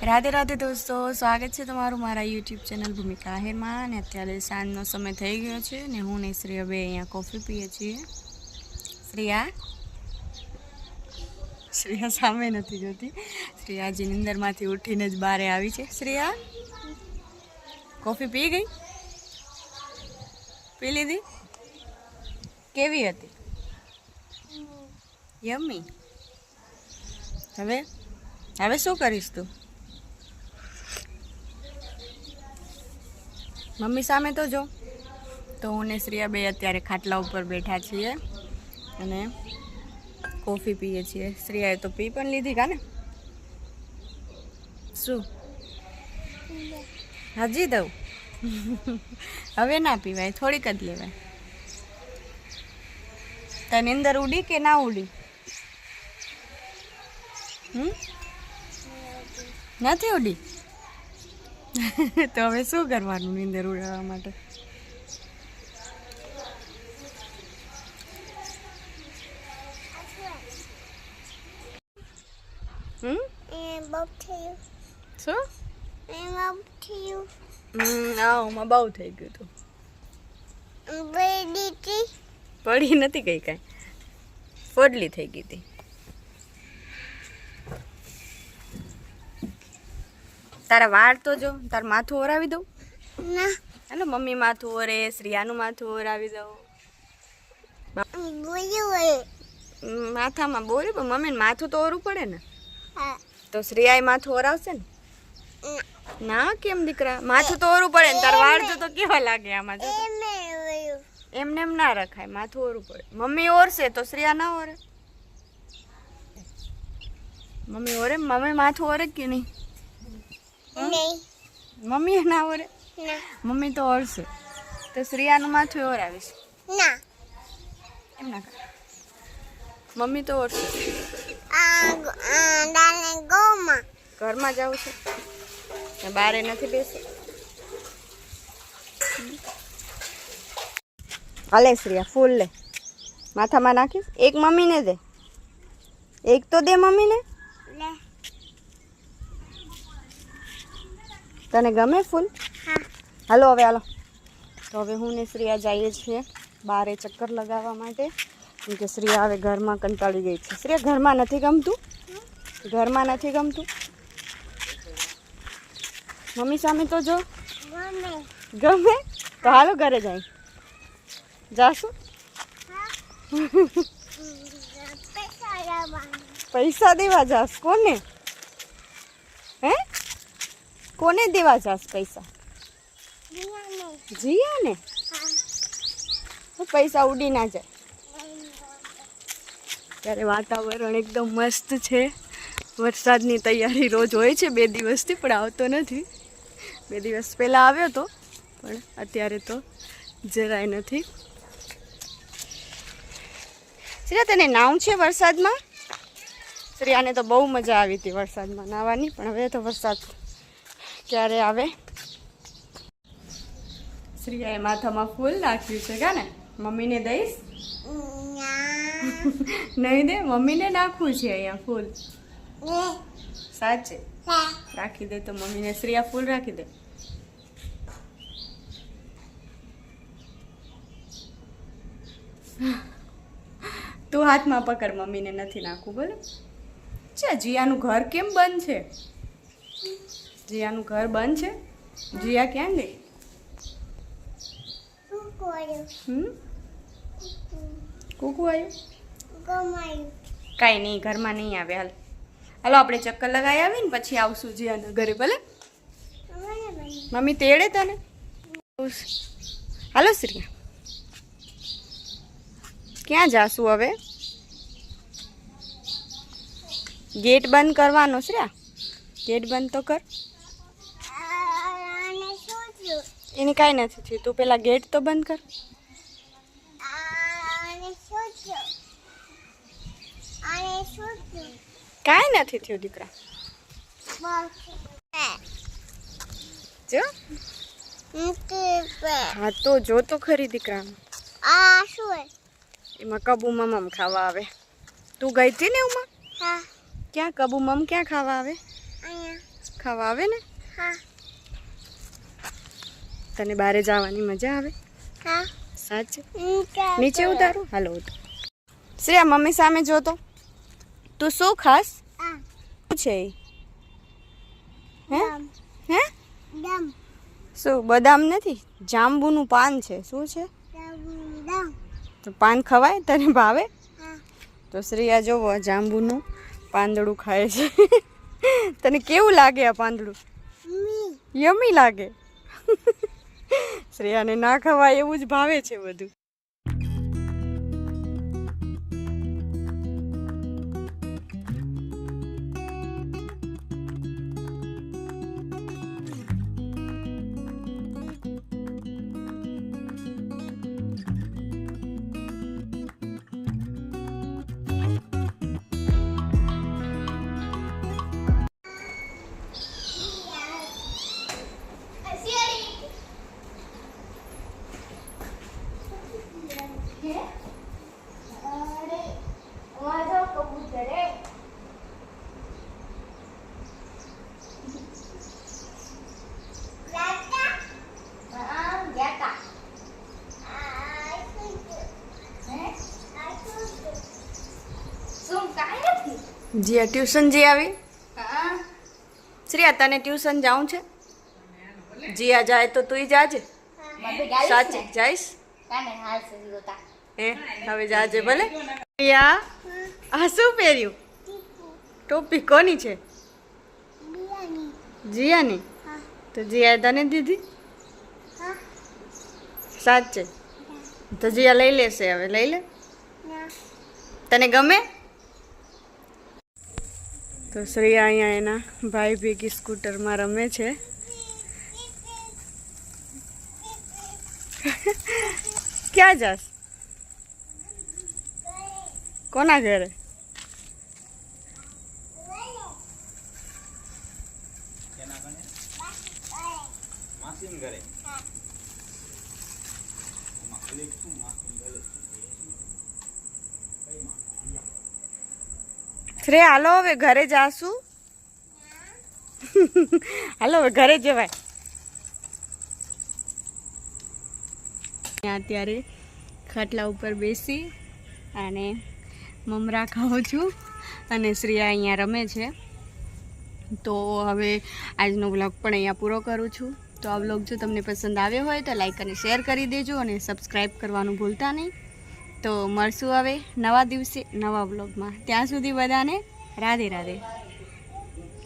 રાધે રાધે દોસ્તો, સ્વાગત છે તમારું મારા યુટ્યુબ ચેનલ ભૂમિકા આહિરમાં. અને અત્યારે સાંજનો સમય થઈ ગયો છે ને હું ને શ્રેયા બે અહીંયા કોફી પીએ છીએ. શ્રેયા સામે નથી જોતી. શ્રેયાજી નિંદરમાંથી ઉઠીને જ બહાર આવી છે. શ્રેયા કોફી પી ગઈ? પી લીધી? કેવી હતી? યમ્મી. હવે શું કરીશ તું? મમ્મી સામે તો જો. તો હું ને શ્રેયા બે અત્યારે ખાટલા ઉપર બેઠા છીએ અને કોફી પીએ છીએ. શ્રેયાએ તો પી પણ લીધી કા ને? શું હજી દઉં? હવે ના પીવાય, થોડીક જ લેવાય. તને અંદર ઉડી કે ના ઉડી? નથી ઉડી? તો હવે શું કરવાનું નીંદર ઉડાવવા માટે? શું? માં બહુ થઈ ગયું તું. પડી નથી ગઈ, કાંઈ ફોડલી થઈ ગઈ હતી. તારા વાળ તો જો, તારું માથું ઓરાવી દઉં? ના. હાલો મમ્મી માથું ઓરે, શ્રેયાનું માથું ઓરાવી દઉં. માથામાં બોરી પણ મમ્મીને માથું તો ઓરવું પડે ને. તો શ્રેયાએ માથું ઓરાવશે ને? ના કેમ દીકરા, માથું તો ઓરવું પડે ને. તારા વાળ તો કેવા લાગે આમાં જો. એમને એમ ના રખાય, માથું ઓરવું પડે. મમ્મી ઓરશે તો શ્રેયા ના ઓરે? મમ્મી ઓરે? મમ્મી માથું ઓરે કે નહીં? મમ્મી ના ઓરે? મમ્મી તો ઓરશે તો શ્રેયાનું માથું ઓરાવીશ. એમ ના કર, મમ્મી તો ઓરશે. ઘરમાં જવું છે, બારે નથી બેસે. હાલે શ્રેયા, ફૂલ લે, માથામાં નાખીશ. એક મમ્મીને દે, એક તો દે મમ્મીને. તને ગમે ફૂલ? હાલો હવે હાલો. તો હવે હું ને શ્રેયા જઈએ છીએ બારે ચક્કર લગાવવા માટે, કેમ કે શ્રેયા હવે ઘરમાં કંટાળી ગઈ છે. શ્રેયા ઘરમાં નથી ગમતું? ઘરમાં નથી ગમતું? મમ્મી સામે તો જો. ગમે તો હાલો ઘરે જાય. જાશું? પૈસા દેવા જાસ? કોને? હે? કોને દેવા જાસ પૈસા? જીયા ને? પૈસા ઉડી ના જાય. ત્યારે વાતાવરણ એકદમ મસ્ત છે. વરસાદની તૈયારી રોજ હોય છે 2 દિવસથી, પણ આવતો નથી. 2 દિવસ પહેલાં આવ્યો હતો પણ અત્યારે તો જરાય નથી. શ્રેયા તને નાવું છે વરસાદમાં? શ્રેયાને તો બહુ મજા આવી હતી વરસાદમાં નાહવાની, પણ હવે તો વરસાદ ક્યારે આવે. શ્રેયાએ માથામાં ફૂલ નાખ્યું છે કા ને? મમ્મીને દઈશ? નહીં દે, મમ્મીને નાખવું છે અહીંયા ફૂલ. સાચે રાખી દે તો મમ્મીને. શ્રેયા ફૂલ રાખી દે. તું હાથમાં પકડ, મમ્મીને નથી નાખવું. બોલે છે. જીયાનું ઘર કેમ બંધ છે? જીયાનું ઘર બંધ છે? જીયા ક્યાં ગઈ? કુકુ આવ્યું? કાંઈ નહીં, ઘરમાં નહીં આવે. હાલ હાલો આપણે ચક્કર લગાવી આવીએ ને પછી આવશું જીયાના ઘરે. ભલે મમ્મી તેડે તને. હાલો શ્રેયા, ક્યાં જાશું હવે? ગેટ બંધ કરવાનો. શ્રેયા ગેટ બંધ તો કર. એને કાંઈ નથી થયું, તું પેલા ગેટ તો બંધ કર. કાંઈ નથી થયું દીકરા. જો હા તો જો તો ખરી દીકરા. એમાં કબુ મમ ખાવા આવે. તું ગઈ હતી ને એમાં? ક્યાં કબુ મમ ક્યાં ખાવા આવે? ખાવા આવે ને? હા. તને બારે જવાની મજા આવે? હા. સાચે? નીચે ઉતારું? હાલો ઉતાર. શ્રેયા મમ્મી સામે જોતો. તું શું ખાસ? શું છે એ? હે? હે? શું બદામ નથી? જાંબુનું પાન છે. શું છે? તો પાન ખવાય? તને ભાવે? તો શ્રેયા જોવો જાંબુનું પાંદડું ખાય છે. તને કેવું લાગે આ પાંદડું? યમી લાગે. શ્રેયાને ના ખવાય એવું જ ભાવે છે બધું. જીયા ટ્યુશન જઈ આવી? શ્રેયા તને ટ્યુશન જાવું છે? જીયા જાય તો તું જાજે. સાચી જઈશ? હે હવે જાજે ભલે. જીયા આ શું પહેર્યું? ટોપી કોની છે? જીયાની. તો જીયાએ તને દીધી? સાચે? તો જીયા લઈ લેશે હવે. લઈ લે. તને ગમે? તો શ્રેયા અહીંયા એના ભાઈ ભેગી સ્કૂટરમાં રમે છે. ક્યાં જાસ? કોના ઘરે? શ્રેયા હાલો હવે ઘરે જાશું. હાલો હવે ઘરે જવાય. અત્યારે ખાટલા ઉપર બેસી અને મમરા ખાઉં છું અને શ્રેયા અહીંયા રમે છે. તો હવે આજનો વ્લોગ પણ અહીંયા પૂરો કરું છું. તો આ વ્લોગ જો તમને પસંદ આવ્યો હોય તો લાઈક અને શેર કરી દેજો અને સબસ્ક્રાઈબ કરવાનું ભૂલતા નહીં. તો મળશું હવે નવા દિવસે નવા વ્લોગમાં. ત્યાં સુધી બધાને રાધે રાધે.